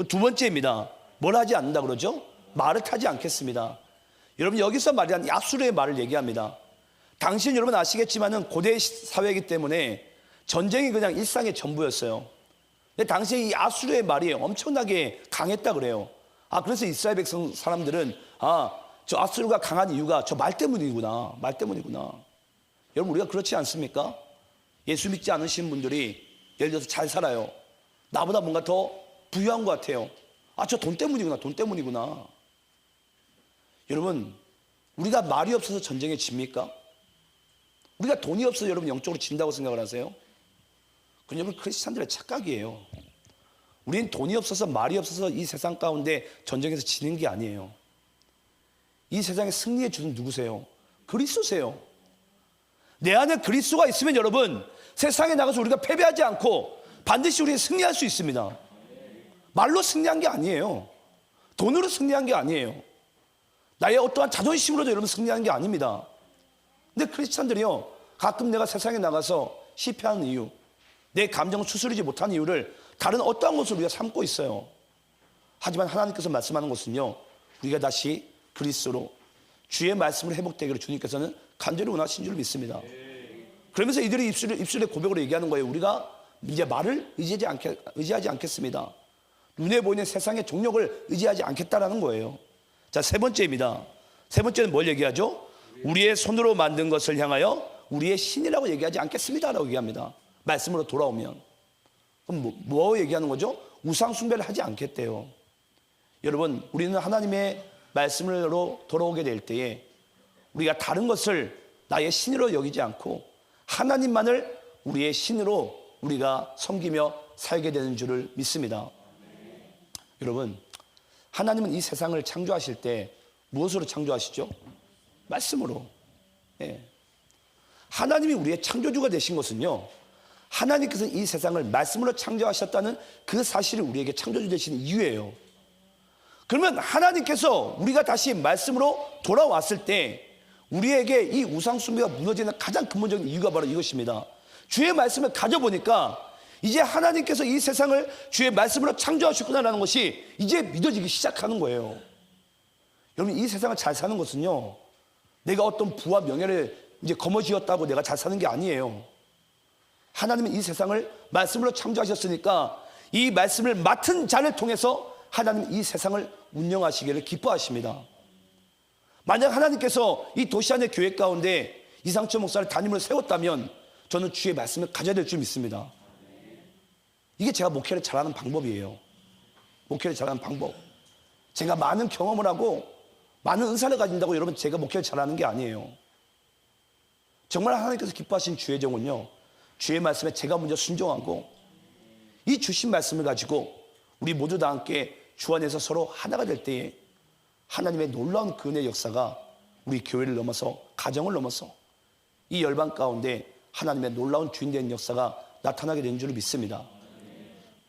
두 번째입니다. 뭘 하지 않는다 그러죠? 말을 타지 않겠습니다. 여러분, 여기서 말한 아수르의 말을 얘기합니다. 당신 여러분 아시겠지만은 고대 사회이기 때문에 전쟁이 그냥 일상의 전부였어요. 근데 당시에 이 아수르의 말이 엄청나게 강했다 그래요. 그래서 이스라엘 백성 사람들은 저 아수르가 강한 이유가 저 말 때문이구나. 여러분, 우리가 그렇지 않습니까? 예수 믿지 않으신 분들이 예를 들어서 잘 살아요. 나보다 뭔가 더 부유한 것 같아요. 저 돈 때문이구나. 여러분, 우리가 말이 없어서 전쟁에 집니까? 우리가 돈이 없어서 여러분 영적으로 진다고 생각을 하세요? 그건 여러분 크리스찬들의 착각이에요. 우리는 돈이 없어서 말이 없어서 이 세상 가운데 전쟁에서 지는 게 아니에요. 이 세상에 승리해 주는 누구세요? 그리스도세요. 내 안에 그리스도가 있으면 여러분, 세상에 나가서 우리가 패배하지 않고 반드시 우리가 승리할 수 있습니다. 말로 승리한 게 아니에요. 돈으로 승리한 게 아니에요. 나의 어떠한 자존심으로도 여러분 승리한 게 아닙니다. 근데 크리스찬들이요, 가끔 내가 세상에 나가서 실패하는 이유, 내 감정을 추스르지 못한 이유를 다른 어떠한 것으로 우리가 삼고 있어요. 하지만 하나님께서 말씀하는 것은요, 우리가 다시 그리스도로 주의 말씀을 회복되기를 주님께서는 간절히 원하신 줄 믿습니다. 그러면서 이들이 입술에 고백으로 얘기하는 거예요. 우리가 이제 말을 의지하지 않겠습니다. 눈에 보이는 세상의 종력을 의지하지 않겠다라는 거예요. 자, 세 번째입니다. 세 번째는 뭘 얘기하죠? 우리의 손으로 만든 것을 향하여 우리의 신이라고 얘기하지 않겠습니다라고 얘기합니다. 말씀으로 돌아오면. 그럼 뭐 얘기하는 거죠? 우상 숭배를 하지 않겠대요. 여러분, 우리는 하나님의 말씀으로 돌아오게 될 때에 우리가 다른 것을 나의 신으로 여기지 않고 하나님만을 우리의 신으로 우리가 섬기며 살게 되는 줄을 믿습니다. 여러분, 하나님은 이 세상을 창조하실 때 무엇으로 창조하시죠? 말씀으로. 예. 하나님이 우리의 창조주가 되신 것은요, 하나님께서 이 세상을 말씀으로 창조하셨다는 그 사실이 우리에게 창조주 되신 이유예요. 그러면 하나님께서 우리가 다시 말씀으로 돌아왔을 때 우리에게 이 우상숭배가 무너지는 가장 근본적인 이유가 바로 이것입니다. 주의 말씀을 가져보니까 이제 하나님께서 이 세상을 주의 말씀으로 창조하셨구나라는 것이 이제 믿어지기 시작하는 거예요. 여러분, 이 세상을 잘 사는 것은요, 내가 어떤 부와 명예를 이제 거머쥐었다고 내가 잘 사는 게 아니에요. 하나님은 이 세상을 말씀으로 창조하셨으니까 이 말씀을 맡은 자를 통해서 하나님은 이 세상을 운영하시기를 기뻐하십니다. 만약 하나님께서 이 도시 안의 교회 가운데 이상철 목사를 담임으로 세웠다면 저는 주의 말씀을 가져야 될 줄 믿습니다. 이게 제가 목회를 잘하는 방법이에요. 목회를 잘하는 방법. 제가 많은 경험을 하고 많은 은사를 가진다고 여러분 제가 목회를 잘하는 게 아니에요. 정말 하나님께서 기뻐하신 주의 종은요, 주의 말씀에 제가 먼저 순종하고 이 주신 말씀을 가지고 우리 모두 다 함께 주 안에서 서로 하나가 될 때에 하나님의 놀라운 그 은혜의 역사가 우리 교회를 넘어서 가정을 넘어서 이 열방 가운데 하나님의 놀라운 주인 된 역사가 나타나게 된 줄 믿습니다.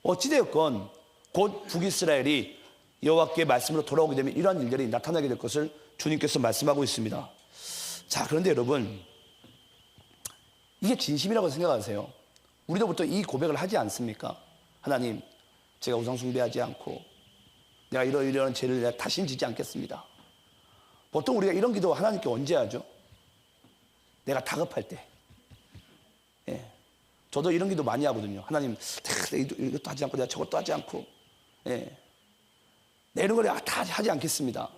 어찌되었건 곧 북이스라엘이 여호와께 말씀으로 돌아오게 되면 이러한 일들이 나타나게 될 것을 주님께서 말씀하고 있습니다. 자, 그런데 여러분, 이게 진심이라고 생각하세요? 우리도 보통 이 고백을 하지 않습니까? 하나님, 제가 우상 숭배하지 않고 내가 이런 죄를 내가 다시는 짓지 않겠습니다. 보통 우리가 이런 기도 하나님께 언제 하죠? 내가 다급할 때. 예. 저도 이런 기도 많이 하거든요. 하나님, 이것도 하지 않고 내가 저것도 하지 않고, 예. 내 이런 걸 다 하지 않겠습니다.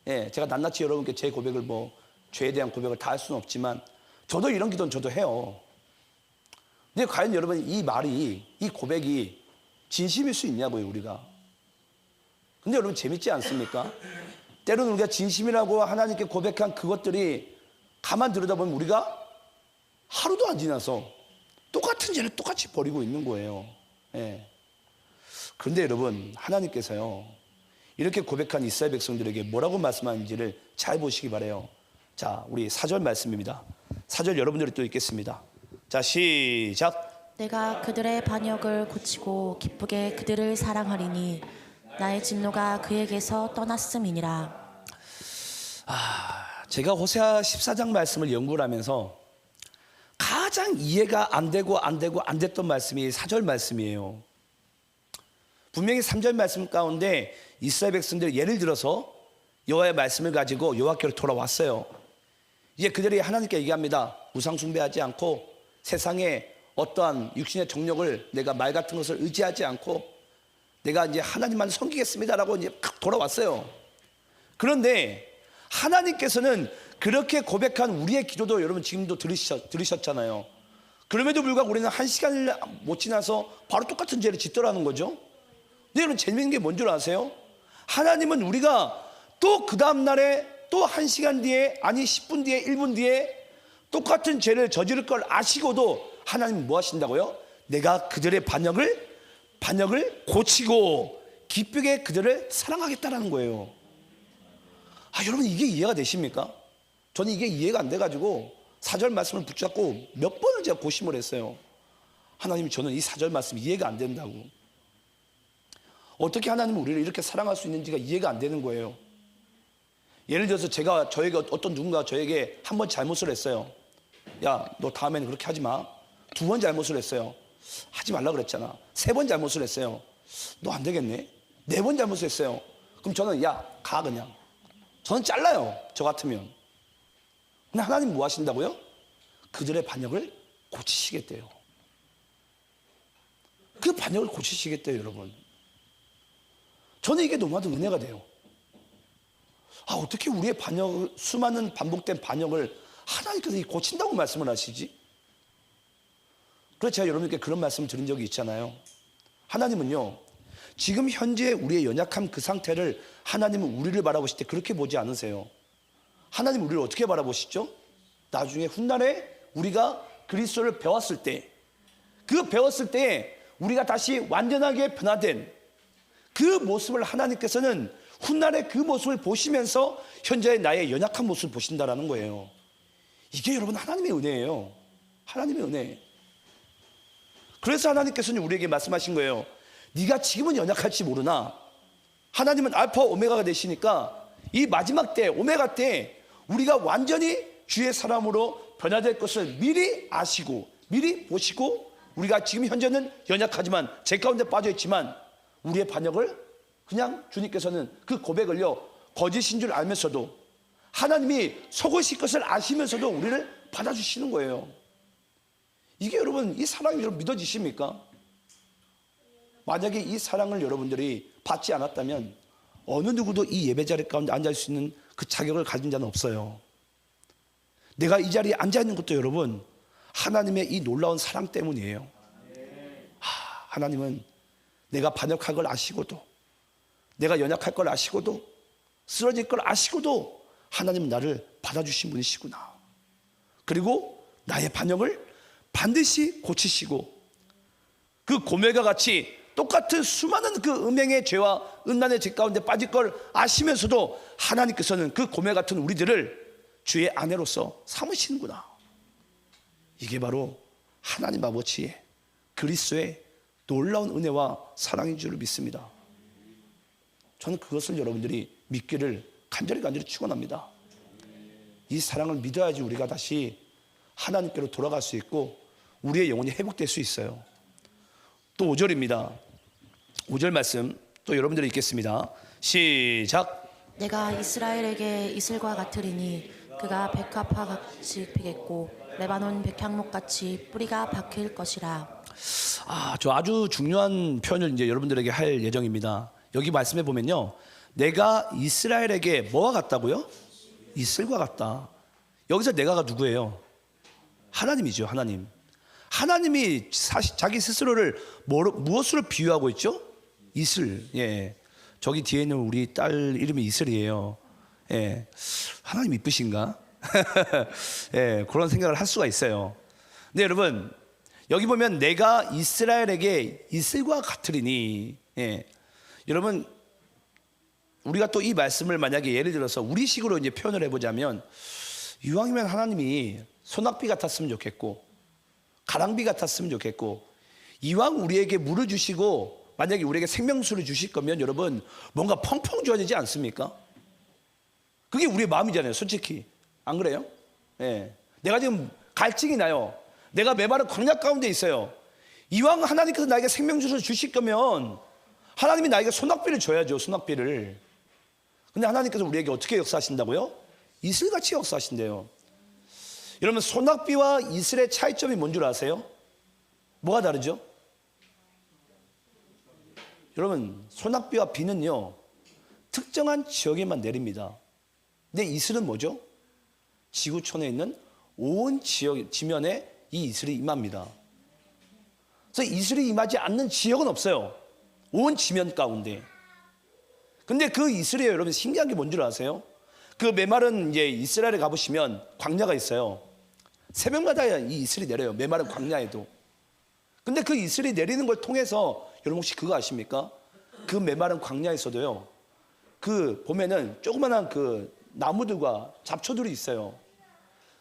예. 제가 낱낱이 여러분께 제 고백을 죄에 대한 고백을 다 할 수는 없지만 저도 이런 기도는 저도 해요. 근데 과연 여러분 이 고백이 진심일 수 있냐고요, 우리가. 근데 여러분 재밌지 않습니까? 때로는 우리가 진심이라고 하나님께 고백한 그것들이 가만 들여다보면 우리가 하루도 안 지나서 똑같은 죄를 똑같이 버리고 있는 거예요. 예. 그런데 여러분, 하나님께서요, 이렇게 고백한 이스라엘 백성들에게 뭐라고 말씀하는지를 잘 보시기 바라요. 자, 우리 4절 말씀입니다. 4절 여러분들이 또 읽겠습니다. 자, 시작. 내가 그들의 반역을 고치고 기쁘게 그들을 사랑하리니 나의 진노가 그에게서 떠났음이니라. 제가 호세아 14장 말씀을 연구를 하면서 가장 이해가 안 됐던 말씀이 4절 말씀이에요. 분명히 3절 말씀 가운데 이스라엘 백성들이 예를 들어서 여호와의 말씀을 가지고 여호와께로 돌아왔어요. 이제 그들이 하나님께 얘기합니다. 우상 숭배하지 않고 세상에 어떠한 육신의 정욕을 내가 말 같은 것을 의지하지 않고 내가 이제 하나님만 섬기겠습니다라고 이제 돌아왔어요. 그런데 하나님께서는 그렇게 고백한 우리의 기도도 여러분 지금도 들으셨잖아요. 그럼에도 불구하고 우리는 한 시간을 못 지나서 바로 똑같은 죄를 짓더라는 거죠. 근데 여러분 재밌는 게 뭔 줄 아세요? 하나님은 우리가 또 그 다음날에 또 1시간 뒤에, 아니 10분 뒤에, 1분 뒤에 똑같은 죄를 저지를 걸 아시고도 하나님은 뭐 하신다고요? 내가 그들의 반역을 고치고 기쁘게 그들을 사랑하겠다라는 거예요. 여러분 이게 이해가 되십니까? 저는 이게 이해가 안 돼가지고 4절 말씀을 붙잡고 몇 번을 제가 고심을 했어요. 하나님, 저는 이 4절 말씀이 이해가 안 된다고. 어떻게 하나님은 우리를 이렇게 사랑할 수 있는지가 이해가 안 되는 거예요. 예를 들어서 저에게 어떤 누군가 저에게 한 번 잘못을 했어요. 야, 너 다음에는 그렇게 하지 마. 2번 잘못을 했어요. 하지 말라 그랬잖아. 3번 잘못을 했어요. 너 안 되겠네. 4번 잘못을 했어요. 그럼 저는 야, 가 그냥. 저는 잘라요. 저 같으면. 근데 하나님 뭐 하신다고요? 그들의 반역을 고치시겠대요. 그 반역을 고치시겠대요, 여러분. 저는 이게 너무나도 은혜가 돼요. 어떻게 우리의 반역, 수많은 반복된 반역을 하나님께서 고친다고 말씀을 하시지? 그래서 제가 여러분께 그런 말씀을 드린 적이 있잖아요. 하나님은요, 지금 현재 우리의 연약함 그 상태를 하나님은 우리를 바라보실 때 그렇게 보지 않으세요. 하나님 우리를 어떻게 바라보시죠? 나중에 훗날에 우리가 그리스도를 배웠을 때, 그 배웠을 때 우리가 다시 완전하게 변화된 그 모습을 하나님께서는 훗날에 그 모습을 보시면서 현재의 나의 연약한 모습을 보신다라는 거예요. 이게 여러분 하나님의 은혜예요. 하나님의 은혜. 그래서 하나님께서는 우리에게 말씀하신 거예요. 네가 지금은 연약할지 모르나 하나님은 알파 오메가가 되시니까 이 마지막 때, 오메가 때 우리가 완전히 주의 사람으로 변화될 것을 미리 아시고 미리 보시고, 우리가 지금 현재는 연약하지만 제 가운데 빠져있지만 우리의 반역을 그냥 주님께서는 그 고백을요, 거짓인 줄 알면서도 하나님이 속으실 것을 아시면서도 우리를 받아주시는 거예요. 이게 여러분, 이 사랑이 여러분 믿어지십니까? 만약에 이 사랑을 여러분들이 받지 않았다면 어느 누구도 이 예배 자리 가운데 앉을 수 있는 그 자격을 가진 자는 없어요. 내가 이 자리에 앉아 있는 것도 여러분 하나님의 이 놀라운 사랑 때문이에요. 하나님은 내가 반역할 걸 아시고도, 내가 연약할 걸 아시고도, 쓰러질 걸 아시고도 하나님은 나를 받아주신 분이시구나. 그리고 나의 반역을 반드시 고치시고, 그 고멜과 같이 똑같은 수많은 그 음행의 죄와 음란의 죄 가운데 빠질 걸 아시면서도 하나님께서는 그 고멜 같은 우리들을 주의 아내로서 삼으시는구나. 이게 바로 하나님 아버지의 그리스도의 놀라운 은혜와 사랑인 줄 믿습니다. 저는 그것을 여러분들이 믿기를 간절히 축원합니다. 이 사랑을 믿어야지 우리가 다시 하나님께로 돌아갈 수 있고 우리의 영혼이 회복될 수 있어요. 또 5절입니다. 5절 말씀 또 여러분들이 읽겠습니다. 시작. 내가 이스라엘에게 이슬과 같으리니 그가 백합화 같이 피겠고 레바논 백향목 같이 뿌리가 박힐 것이라. 저 아주 중요한 표현을 이제 여러분들에게 할 예정입니다. 여기 말씀해 보면요, 내가 이스라엘에게 뭐가 같다고요? 이슬과 같다. 여기서 내가가 누구예요? 하나님이죠. 하나님. 하나님이 자기 스스로를 무엇으로 비유하고 있죠? 이슬. 예. 저기 뒤에 있는 우리 딸 이름이 이슬이에요. 예. 하나님 이쁘신가? 예, 그런 생각을 할 수가 있어요. 근데 여러분, 여기 보면 내가 이스라엘에게 이슬과 같으리니, 예. 여러분, 우리가 또 이 말씀을 만약에 예를 들어서 우리식으로 이제 표현을 해보자면, 이왕이면 하나님이 소낙비 같았으면 좋겠고 가랑비 같았으면 좋겠고, 이왕 우리에게 물을 주시고 만약에 우리에게 생명수를 주실 거면 여러분 뭔가 펑펑 줘야 되지 않습니까? 그게 우리의 마음이잖아요, 솔직히. 안 그래요? 예. 내가 지금 갈증이 나요. 내가 메마른 광야 가운데 있어요. 이왕 하나님께서 나에게 생명수를 주실 거면 하나님이 나에게 소낙비를 줘야죠, 소낙비를. 근데 하나님께서 우리에게 어떻게 역사하신다고요? 이슬같이 역사하신대요. 여러분, 소낙비와 이슬의 차이점이 뭔 줄 아세요? 뭐가 다르죠? 여러분, 소낙비와 비는요 특정한 지역에만 내립니다. 근데 이슬은 뭐죠? 지구촌에 있는 온 지면에 이 이슬이 임합니다. 그래서 이슬이 임하지 않는 지역은 없어요, 온 지면 가운데. 근데 그 이슬이에요, 여러분. 신기한 게 뭔 줄 아세요? 그 메마른 이제 이스라엘에 가보시면 광야가 있어요. 새벽마다 이 이슬이 내려요, 메마른 광야에도. 근데 그 이슬이 내리는 걸 통해서 여러분 혹시 그거 아십니까? 그 메마른 광야에서도요, 그 보면은 조그만한 그 나무들과 잡초들이 있어요.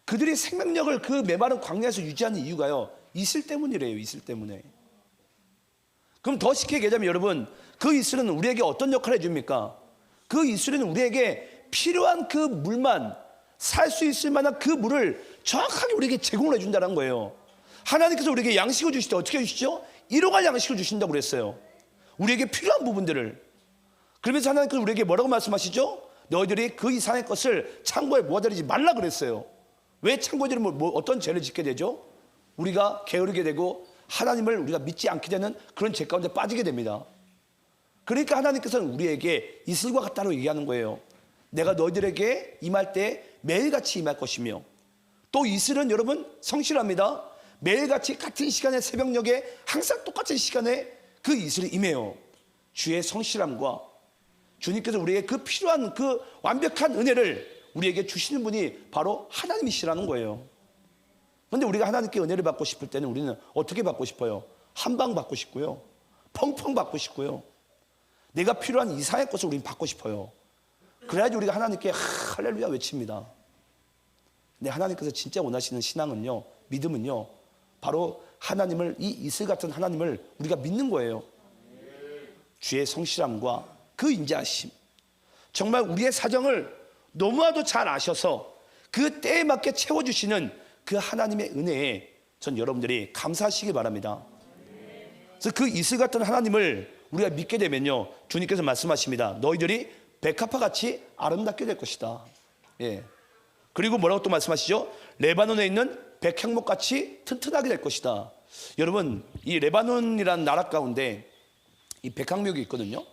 그들이 생명력을 그 메마른 광야에서 유지하는 이유가요, 이슬 때문이래요. 이슬 때문에. 그럼 더 쉽게 얘기하자면 여러분, 그 이슬은 우리에게 어떤 역할을 해줍니까? 그 이슬은 우리에게 필요한 그 물만, 살 수 있을 만한 그 물을 정확하게 우리에게 제공을 해준다는 거예요. 하나님께서 우리에게 양식을 주실 때 어떻게 해주시죠? 일용할 양식을 주신다고 그랬어요. 우리에게 필요한 부분들을. 그러면서 하나님께서 우리에게 뭐라고 말씀하시죠? 너희들이 그 이상의 것을 창고에 모아들이지 말라 그랬어요. 왜 창고에 들이면 어떤 죄를 짓게 되죠? 우리가 게으르게 되고 하나님을 우리가 믿지 않게 되는 그런 죄 가운데 빠지게 됩니다. 그러니까 하나님께서는 우리에게 이슬과 같다고 얘기하는 거예요. 내가 너희들에게 임할 때 매일같이 임할 것이며, 또 이슬은 여러분 성실합니다. 매일같이 같은 시간에, 새벽녘에 항상 똑같은 시간에 그 이슬이 임해요. 주의 성실함과 주님께서 우리에게 그 필요한 그 완벽한 은혜를 우리에게 주시는 분이 바로 하나님이시라는 거예요. 그런데 우리가 하나님께 은혜를 받고 싶을 때는 우리는 어떻게 받고 싶어요? 한 방 받고 싶고요, 펑펑 받고 싶고요, 내가 필요한 이상의 것을 우리는 받고 싶어요. 그래야지 우리가 하나님께 할렐루야 외칩니다. 근데 하나님께서 진짜 원하시는 신앙은요, 믿음은요, 바로 하나님을, 이 이슬 같은 하나님을 우리가 믿는 거예요. 주의 성실함과 그 인자하심, 정말 우리의 사정을 너무나도 잘 아셔서 그 때에 맞게 채워주시는 그 하나님의 은혜에 전 여러분들이 감사하시기 바랍니다. 그래서 그 이슬 같은 하나님을 우리가 믿게 되면요, 주님께서 말씀하십니다. 너희들이 백합화 같이 아름답게 될 것이다. 예. 그리고 뭐라고 또 말씀하시죠? 레바논에 있는 백향목 같이 튼튼하게 될 것이다. 여러분, 이 레바논이라는 나라 가운데 이 백향목이 있거든요.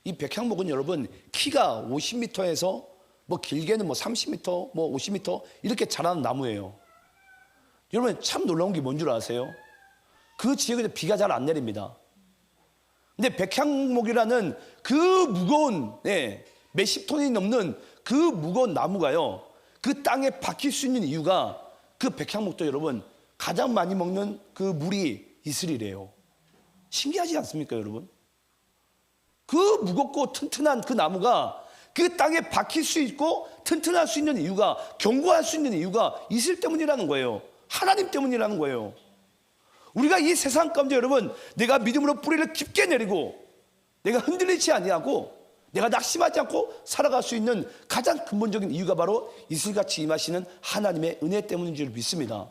이 백향목은 여러분 키가 50m에서 뭐 길게는 뭐 30m, 뭐 50m 이렇게 자라는 나무예요. 여러분 참 놀라운 게 뭔 줄 아세요? 그 지역에 비가 잘 안 내립니다. 근데 백향목이라는 그 무거운, 몇십 톤이 넘는 그 무거운 나무가요, 그 땅에 박힐 수 있는 이유가, 그 백향목도 여러분 가장 많이 먹는 그 물이 이슬이래요. 신기하지 않습니까 여러분? 그 무겁고 튼튼한 그 나무가 그 땅에 박힐 수 있고 튼튼할 수 있는 이유가, 견고할 수 있는 이유가 이슬 때문이라는 거예요. 하나님 때문이라는 거예요. 우리가 이 세상 가운데 여러분, 내가 믿음으로 뿌리를 깊게 내리고 내가 흔들리지 아니하고 내가 낙심하지 않고 살아갈 수 있는 가장 근본적인 이유가 바로 이슬같이 임하시는 하나님의 은혜 때문인 줄 믿습니다.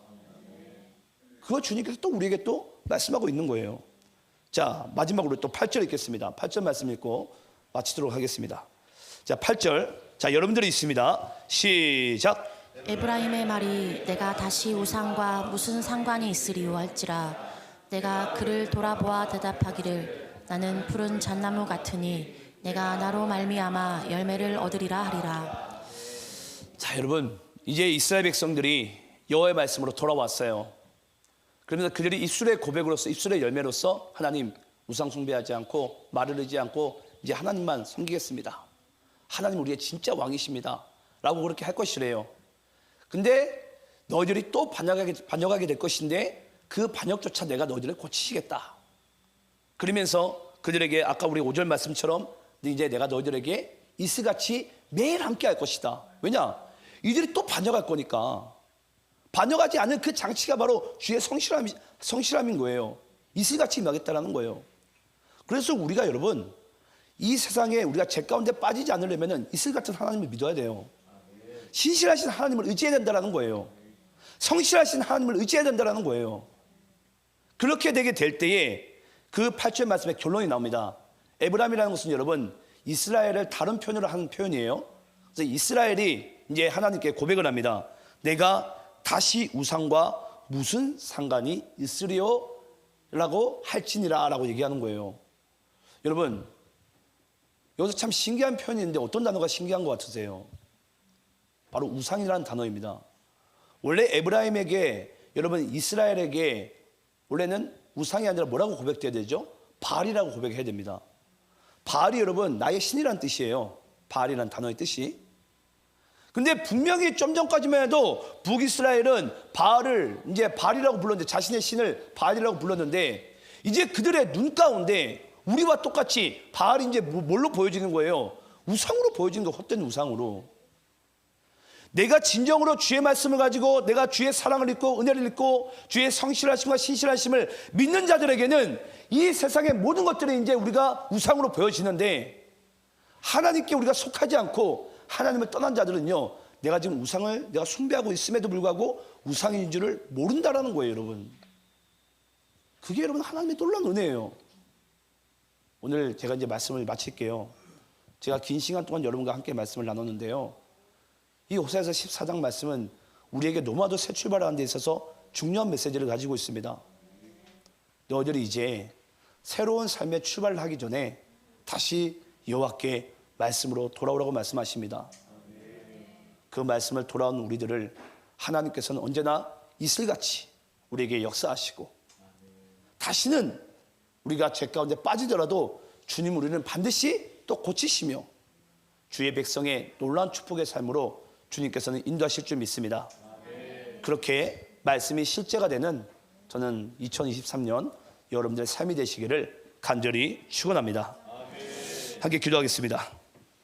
그거 주님께서 또 우리에게 또 말씀하고 있는 거예요. 자, 마지막으로 또 8절 읽겠습니다. 8절 말씀 읽고 마치도록 하겠습니다. 자, 8절. 자, 여러분들이 있습니다. 시작. 에브라임의 말이 내가 다시 우상과 무슨 상관이 있으리요 할지라 내가 그를 돌아보아 대답하기를 나는 푸른 잣나무 같으니 내가 나로 말미암아 열매를 얻으리라 하리라. 자, 여러분, 이제 이스라엘 백성들이 여호와의 말씀으로 돌아왔어요. 그러면서 그들이 입술의 고백으로서, 입술의 열매로서 하나님 우상 숭배하지 않고 말을 하지 않고 이제 하나님만 섬기겠습니다. 하나님 우리의 진짜 왕이십니다 라고 그렇게 할 것이래요. 근데 너희들이 또 반역하게 될 것인데 그 반역조차 내가 너희들을 고치시겠다. 그러면서 그들에게 아까 우리 5절 말씀처럼 이제 내가 너희들에게 이슬같이 매일 함께 할 것이다. 왜냐? 이들이 또 반역할 거니까. 반역하지 않은 그 장치가 바로 주의 성실함인 거예요. 이슬같이 임하겠다라는 거예요. 그래서 우리가 여러분, 이 세상에 우리가 죄 가운데 빠지지 않으려면 이슬 같은 하나님을 믿어야 돼요. 신실하신 하나님을 의지해야 된다는 거예요. 성실하신 하나님을 의지해야 된다는 거예요. 그렇게 되게 될 때에 그 8절 말씀에 결론이 나옵니다. 에브라임이라는 것은 여러분 이스라엘을 다른 표현으로 하는 표현이에요. 그래서 이스라엘이 이제 하나님께 고백을 합니다. 내가 다시 우상과 무슨 상관이 있으리요? 라고 할지니라 라고 얘기하는 거예요. 여러분, 여기서 참 신기한 표현이 있는데 어떤 단어가 신기한 것 같으세요? 바로 우상이라는 단어입니다. 원래 에브라임에게, 여러분 이스라엘에게 원래는 우상이 아니라 뭐라고 고백돼야 되죠? 바알이라고 고백해야 됩니다. 바알이 여러분 나의 신이라는 뜻이에요. 바알이라는 단어의 뜻이. 근데 분명히 좀 전까지만 해도 북이스라엘은 바알을 이제 바알이라고 불렀는데, 자신의 신을 바알이라고 불렀는데, 이제 그들의 눈 가운데 우리와 똑같이 바알이 이제 뭘로 보여지는 거예요? 우상으로 보여지는 거, 헛된 우상으로. 내가 진정으로 주의 말씀을 가지고 내가 주의 사랑을 읽고 은혜를 읽고 주의 성실하심과 신실하심을 믿는 자들에게는 이 세상의 모든 것들이 이제 우리가 우상으로 보여지는데, 하나님께 우리가 속하지 않고 하나님을 떠난 자들은요, 내가 지금 우상을 내가 숭배하고 있음에도 불구하고 우상인 줄을 모른다라는 거예요, 여러분. 그게 여러분 하나님의 놀라운 은혜예요. 오늘 제가 이제 말씀을 마칠게요. 제가 긴 시간 동안 여러분과 함께 말씀을 나눴는데요, 이 호세아서 14장 말씀은 우리에게 노마드 새 출발하는 데 있어서 중요한 메시지를 가지고 있습니다. 너희들이 이제 새로운 삶의 출발을 하기 전에 다시 여호와께 말씀으로 돌아오라고 말씀하십니다. 그 말씀을 돌아온 우리들을 하나님께서는 언제나 이슬같이 우리에게 역사하시고, 다시는 우리가 죄 가운데 빠지더라도 주님 우리는 반드시 또 고치시며 주의 백성의 놀라운 축복의 삶으로 주님께서는 인도하실 줄 믿습니다. 그렇게 말씀이 실제가 되는 저는 2023년 여러분들의 삶이 되시기를 간절히 축원합니다. 함께 기도하겠습니다.